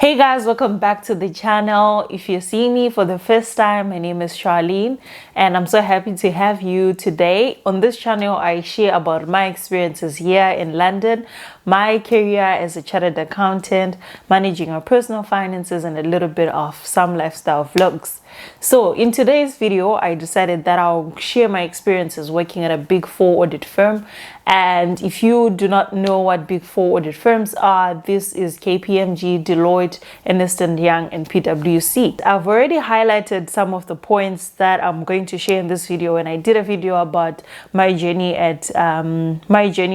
Hey guys, welcome back to the channel. If you're seeing me for the first time, my name is Sharlene and I'm so happy to have you today. On this channel, I share about my experiences here in London, my career as a chartered accountant, managing our personal finances, and a little bit of some lifestyle vlogs. So in today's video, I decided that I'll share my experiences working at a Big Four audit firm. And if you do not know what Big Four audit firms are, this is KPMG, Deloitte, Ernst & Young, and PwC. I've already highlighted some of the points that I'm going to share in this video, and I did a video about my journey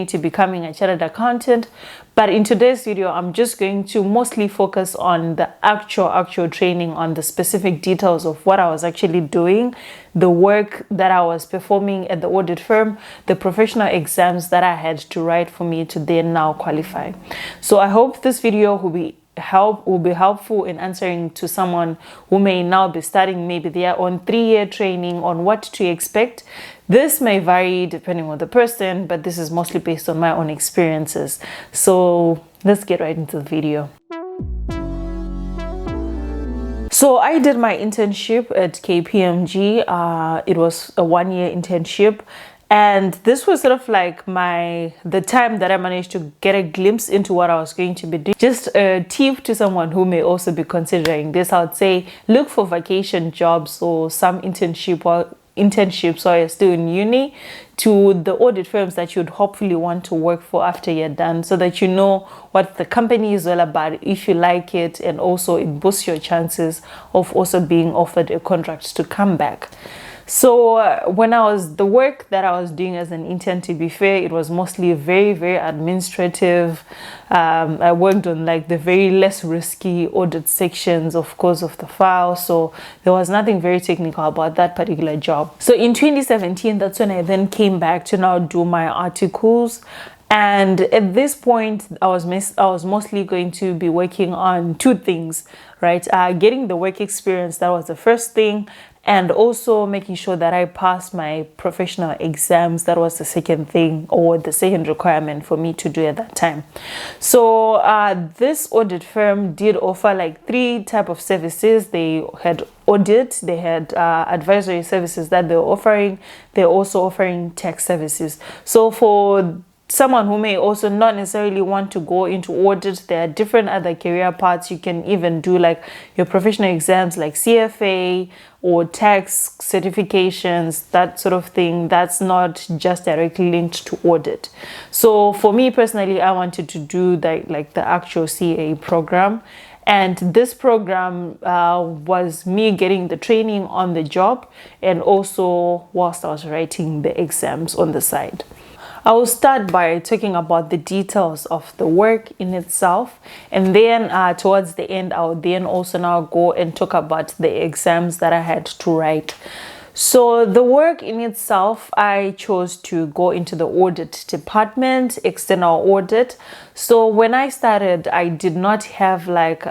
to becoming a chartered accountant. But in today's video, I'm just going to mostly focus on the actual training, on the specific details of what I was actually doing, the work that I was performing at the audit firm, the professional exams that I had to write for me to then now qualify. So I hope this video will be helpful in answering to someone who may now be starting maybe their own 3-year training on what to expect. This may vary depending on the person, but this is mostly based on my own experiences. So let's get right into the video. So I did my internship at KPMG. It was a 1-year internship. And this was sort of like the time that I managed to get a glimpse into what I was going to be doing. Just a tip to someone who may also be considering this, I would say look for vacation jobs or some internships while you're still in uni to the audit firms that you'd hopefully want to work for after you're done, so that you know what the company is all about, if you like it, and also it boosts your chances of also being offered a contract to come back. So the work that I was doing as an intern, to be fair, it was mostly very administrative. I worked on like the very less risky audit sections, of course, of the file. So there was nothing very technical about that particular job. So in 2017, that's when I then came back to now do my articles. And at this point, I was mostly going to be working on two things, right? Getting the work experience, that was the first thing. And also making sure that I passed my professional exams. That was the second thing, or the second requirement for me to do at that time. So this audit firm did offer like 3 types of services. They had audit, they had advisory services that they were offering. They're also offering tax services. So for someone who may also not necessarily want to go into audit, there are different other career paths. You can even do like your professional exams like CFA or tax certifications, that sort of thing. That's not just directly linked to audit. So for me personally, I wanted to do like the actual CA program. And this program was me getting the training on the job, and also whilst I was writing the exams on the side. I will start by talking about the details of the work in itself, and then towards the end, I will then also now go and talk about the exams that I had to write. So the work in itself, I chose to go into the audit department, external audit. So when I started, I did not have like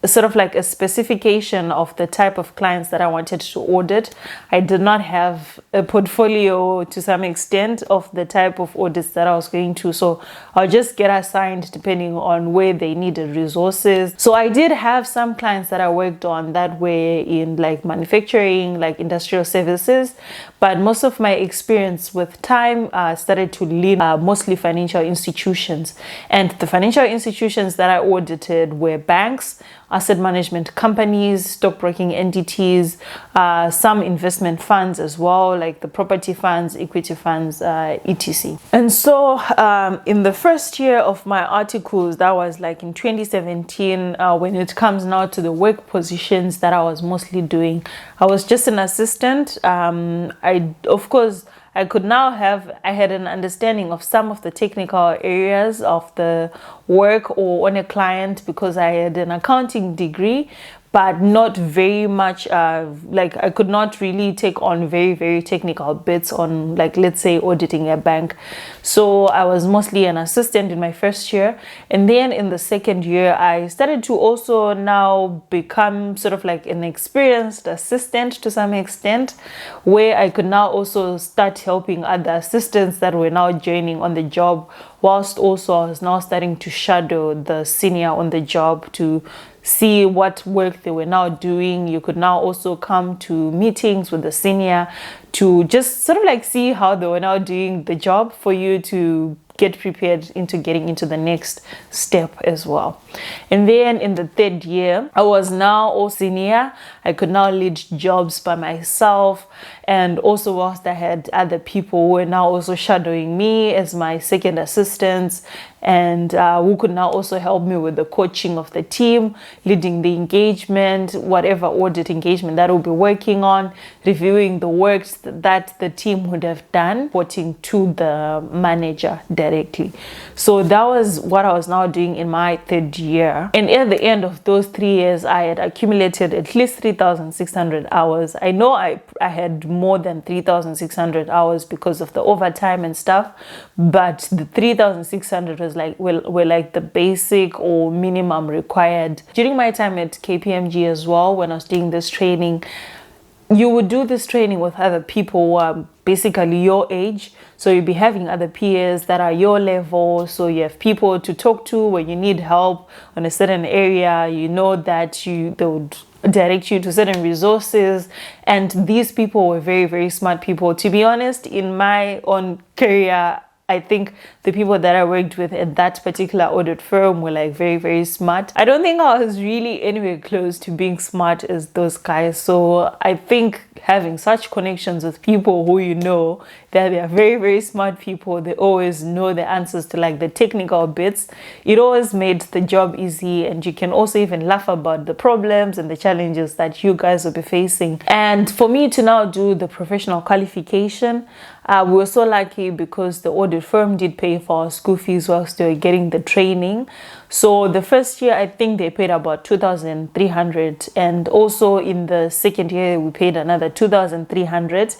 sort of like a specification of the type of clients that I wanted to audit. I did not have a portfolio to some extent of the type of audits that I was going to. So I'll just get assigned depending on where they needed resources. So I did have some clients that I worked on that were in like manufacturing, like industrial services. But most of my experience with time started to lead mostly financial institutions. And the financial institutions that I audited were banks, asset management companies, stockbroking entities, some investment funds as well, like the property funds, equity funds, etc. And so in the first year of my articles, that was like in 2017, when it comes now to the work positions that I was mostly doing, I was just an assistant. I had an understanding of some of the technical areas of the work or on a client because I had an accounting degree, but not very much, like I could not really take on very technical bits on, like, let's say auditing a bank. So I was mostly an assistant in my first year. And then in the second year, I started to also now become sort of like an experienced assistant to some extent, where I could now also start helping other assistants that were now joining on the job whilst also I was now starting to shadow the senior on the job to see what work they were now doing. You could now also come to meetings with the senior to just sort of like see how they were now doing the job for you to get prepared into getting into the next step as well. And then in the third year, I was now all senior. I could now lead jobs by myself, and also whilst I had other people who were now also shadowing me as my second assistants, and who could now also help me with the coaching of the team, leading the engagement, whatever audit engagement that we'll be working on, reviewing the works that the team would have done, reporting to the manager directly. So that was what I was now doing in my third year. And at the end of those 3 years, I had accumulated at least 3,600 hours. I know I had more than 3,600 hours because of the overtime and stuff, but the 3,600 was like were like the basic or minimum required. During my time at KPMG as well, when I was doing this training, you would do this training with other people who are basically your age. So you'll be having other peers that are your level. So you have people to talk to when you need help on a certain area. You know that they would direct you to certain resources. And these people were very, very smart people. To be honest, in my own career, I think the people that I worked with at that particular audit firm were like very, very smart. I don't think I was really anywhere close to being smart as those guys. So I think having such connections with people who you know that they are very, very smart people, they always know the answers to like the technical bits, it always made the job easy, and you can also even laugh about the problems and the challenges that you guys will be facing. And for me to now do the professional qualification, we were so lucky because the audit firm did pay for our school fees whilst they were getting the training. So the first year, I think they paid about 2,300, and also in the second year, we paid another 2,300.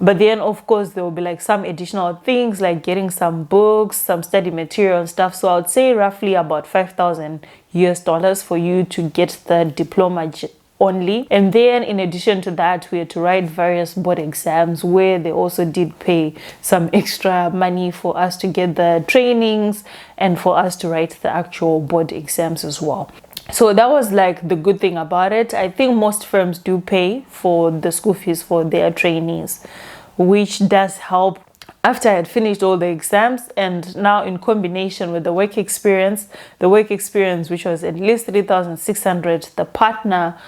But then, of course, there will be like some additional things like getting some books, some study material and stuff. So I would say roughly about 5,000 US dollars for you to get the diploma only. And then in addition to that, we had to write various board exams where they also did pay some extra money for us to get the trainings and for us to write the actual board exams as well. So that was like the good thing about it. I think most firms do pay for the school fees for their trainees, which does help. After I had finished all the exams, and now in combination with the work experience, which was at least 3,600, the partner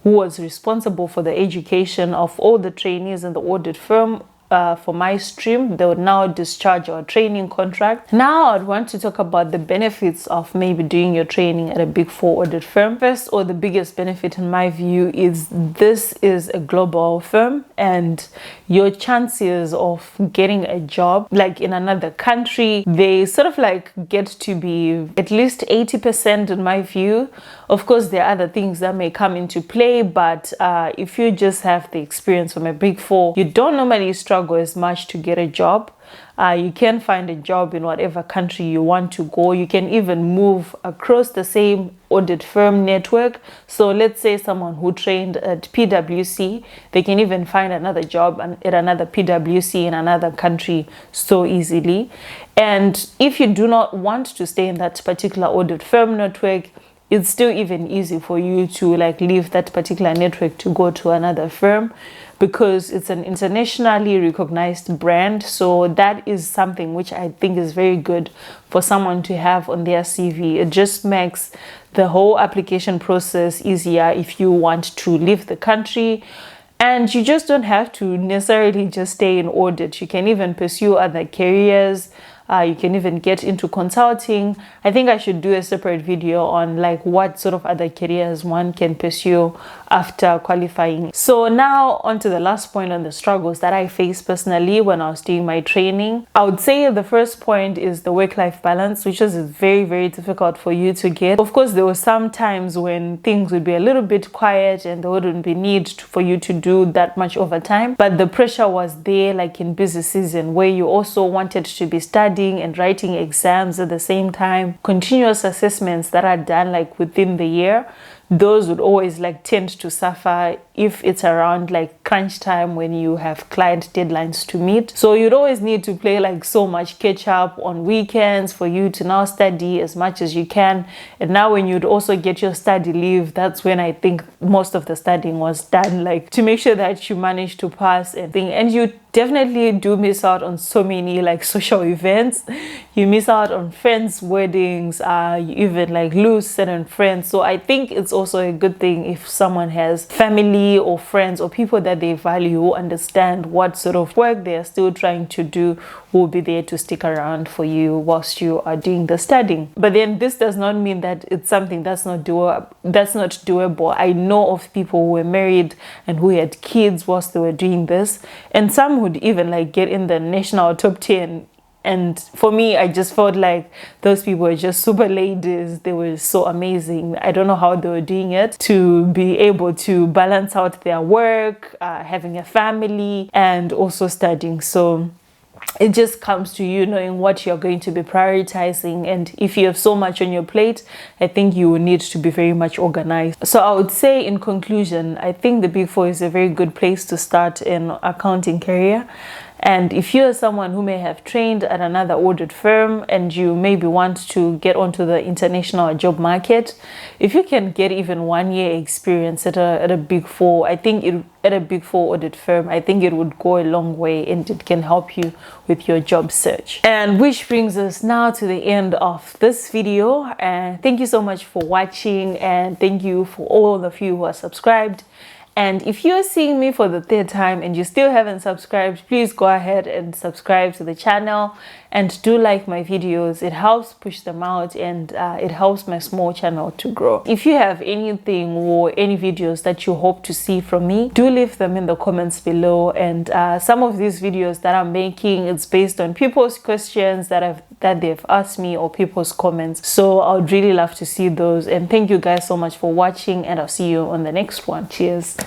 who was responsible for the education of all the trainees in the audit firm, for my stream, they would now discharge our training contract. Now I'd want to talk about the benefits of maybe doing your training at a Big Four audit firm. First, or the biggest benefit in my view, is this is a global firm, and your chances of getting a job like in another country, they sort of like get to be at least 80% in my view. Of course, there are other things that may come into play, but if you just have the experience from a Big Four, you don't normally struggle as much to get a job. You can find a job in whatever country you want to go. You can even move across the same audit firm network. So let's say someone who trained at PwC, they can even find another job at another PwC in another country so easily. And if you do not want to stay in that particular audit firm network, it's still even easy for you to like leave that particular network to go to another firm, because it's an internationally recognized brand. So that is something which I think is very good for someone to have on their CV. It just makes the whole application process easier if you want to leave the country. And you just don't have to necessarily just stay in audit. You can even pursue other careers. You can even get into consulting. I think I should do a separate video on like what sort of other careers one can pursue after qualifying. So now on to the last point on the struggles that I faced personally when I was doing my training. I would say the first point is the work-life balance, which is very, very difficult for you to get. Of course, there were some times when things would be a little bit quiet and there wouldn't be need for you to do that much overtime. But the pressure was there, like in busy season, where you also wanted to be studying and writing exams at the same time, continuous assessments that are done like within the year. those would always like tend to suffer if it's around like crunch time when you have client deadlines to meet. So you'd always need to play like so much catch up on weekends for you to now study as much as you can. And now when you'd also get your study leave, that's when I think most of the studying was done, like to make sure that you manage to pass and thing. And you definitely do miss out on so many like social events. You miss out on friends' weddings, you even like lose certain friends. So I think it's also a good thing if someone has family or friends or people that they value who understand what sort of work they are still trying to do, who will be there to stick around for you whilst you are doing the studying. But then this does not mean that it's something that's not doable. I know of people who were married and who had kids whilst they were doing this, and some would even like get in the national top 10. And for me, I just felt like those people were just super ladies. They were so amazing. I don't know how they were doing it to be able to balance out their work, having a family, and also studying. So it just comes to you knowing what you're going to be prioritizing. And if you have so much on your plate, I think you will need to be very much organized. So I would say in conclusion, I think the Big Four is a very good place to start an accounting career. And if you're someone who may have trained at another audit firm and you maybe want to get onto the international job market, if you can get even 1 year experience at a Big Four, I think at a Big Four audit firm, I think it would go a long way and it can help you with your job search. And which brings us now to the end of this video. And thank you so much for watching, and thank you for all of you who are subscribed. And if you're seeing me for the 3rd time and you still haven't subscribed, please go ahead and subscribe to the channel and do like my videos. It helps push them out, and it helps my small channel to grow. If you have anything or any videos that you hope to see from me, do leave them in the comments below. And some of these videos that I'm making, it's based on people's questions that they've asked me or people's comments. So I would really love to see those. And thank you guys so much for watching, and I'll see you on the next one. Cheers.